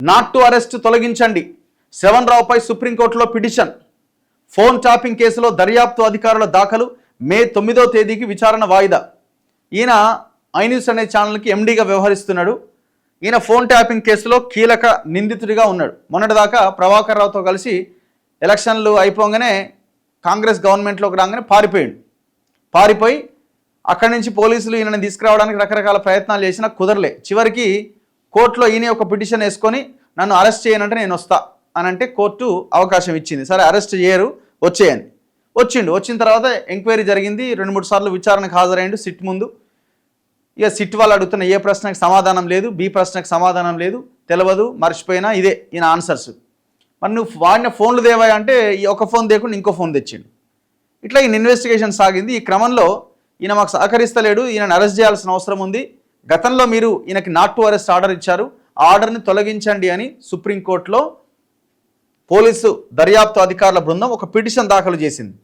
Not to arrest తొలగించండి, శ్రవణ్ రావుపై సుప్రీంకోర్టులో petition. Phone tapping కేసులో దర్యాప్తు అధికారుల దాఖలు, మే 9వ తేదీకి విచారణ వాయిదా. ఈయన ఐన్యూస్ అనే ఛానల్కి ఎండీగా వ్యవహరిస్తున్నాడు. ఈయన ఫోన్ ట్యాపింగ్ కేసులో కీలక నిందితుడిగా ఉన్నాడు. మొన్నటిదాకా ప్రభాకర్ రావుతో కలిసి ఎలక్షన్లు అయిపోగానే కాంగ్రెస్ గవర్నమెంట్లోకి రాగానే పారిపోయి అక్కడి నుంచి పోలీసులు ఈయనని తీసుకురావడానికి రకరకాల ప్రయత్నాలు చేసినా కుదరలే. చివరికి కోర్టులో ఈయన ఒక పిటిషన్ వేసుకొని నన్ను అరెస్ట్ చేయనంటే నేను వస్తా అని అంటే కోర్టు అవకాశం ఇచ్చింది. సరే అరెస్ట్ చేయరు, వచ్చేయని. వచ్చిన తర్వాత ఎంక్వైరీ జరిగింది. 2-3 సార్లు విచారణకు హాజరైండు సిట్ ముందు. ఇక సిట్ వాళ్ళు అడుగుతున్న ఏ ప్రశ్నకు సమాధానం లేదు, బి ప్రశ్నకు సమాధానం లేదు, తెలియదు, మర్చిపోయినా, ఇదే ఈయన ఆన్సర్స్. మరి నువ్వు వాడిన ఫోన్లు దేవా అంటే ఈ ఒక ఫోన్ దేకుండా ఇంకో ఫోన్ తెచ్చిండు. ఇట్లా ఈయన ఇన్వెస్టిగేషన్ సాగింది. ఈ క్రమంలో ఈయన మాకు సహకరిస్తలేడు, ఈయనను అరెస్ట్ చేయాల్సిన అవసరం ఉంది, గతంలో మీరు ఈయనకి నాట్ టు అరెస్ట్ ఆర్డర్ ఇచ్చారు, ఆ ఆర్డర్ని తొలగించండి అని సుప్రీంకోర్టులో పోలీసు దర్యాప్తు అధికారుల బృందం ఒక పిటిషన్ దాఖలు చేసింది.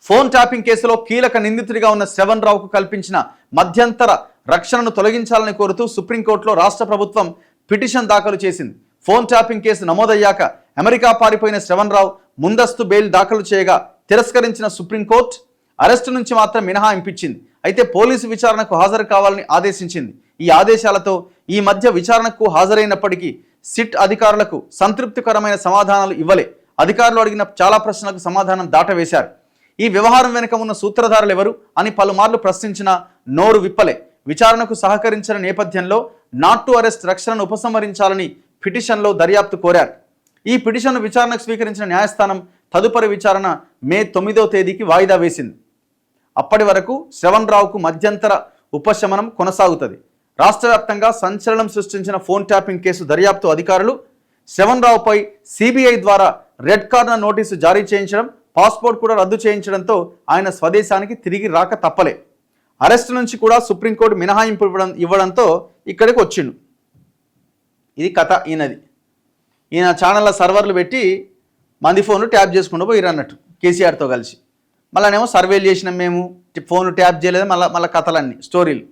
ఫోన్ ట్యాపింగ్ కేసులో కీలక నిందితుడిగా ఉన్న శ్రవణ్ రావుకు కల్పించిన మధ్యంతర రక్షణను తొలగించాలని కోరుతూ సుప్రీంకోర్టులో రాష్ట్ర ప్రభుత్వం పిటిషన్ దాఖలు చేసింది. ఫోన్ ట్యాపింగ్ కేసు నమోదయ్యాక అమెరికా పారిపోయిన శ్రవణ్ రావు ముందస్తు బెయిల్ దాఖలు చేయగా తిరస్కరించిన సుప్రీంకోర్టు అరెస్టు నుంచి మాత్రం మినహాయింపించింది. అయితే పోలీసు విచారణకు హాజరు కావాలని ఆదేశించింది. ఈ ఆదేశాలతో ఈ మధ్య విచారణకు హాజరైనప్పటికీ సిట్ అధికారులకు సంతృప్తికరమైన సమాధానాలు ఇవ్వలే. అధికారులు అడిగిన చాలా ప్రశ్నలకు సమాధానం దాటవేశారు. ఈ వ్యవహారం వెనుక ఉన్న సూత్రధారులు ఎవరు అని పలుమార్లు ప్రశ్నించినా నోరు విప్పలే. విచారణకు సహకరించిన నేపథ్యంలో నాట్ టు అరెస్ట్ రక్షణను ఉపసంహరించాలని పిటిషన్లో దర్యాప్తు కోరారు. ఈ పిటిషన్ను విచారణకు స్వీకరించిన న్యాయస్థానం తదుపరి విచారణ మే 9వ తేదీకి వాయిదా వేసింది. అప్పటి వరకు శ్రవణ్ రావుకు మధ్యంతర ఉపశమనం కొనసాగుతుంది. రాష్ట్ర వ్యాప్తంగా సంచలనం సృష్టించిన ఫోన్ ట్యాపింగ్ కేసు దర్యాప్తు అధికారులు శ్రవణ్ రావుపై సిబిఐ ద్వారా రెడ్ కార్నర్ నోటీసు జారీ చేయించడం, పాస్పోర్ట్ కూడా రద్దు చేయించడంతో ఆయన స్వదేశానికి తిరిగి రాక తప్పలే. అరెస్టు నుంచి కూడా సుప్రీంకోర్టు మినహాయింపు ఇవ్వడంతో ఇక్కడికి వచ్చిండు. ఇది కథ ఈయనది. ఈయన ఛానళ్ళ సర్వర్లు పెట్టి మంది ఫోన్లు ట్యాప్ చేసుకుంటూ పోయిరు అన్నట్టు కేసీఆర్తో కలిసి. మళ్ళీనేమో సర్వేలు చేసినాం మేము, ఫోన్లు ట్యాప్ చేయలేదు, మళ్ళీ కథలన్నీ స్టోరీలు.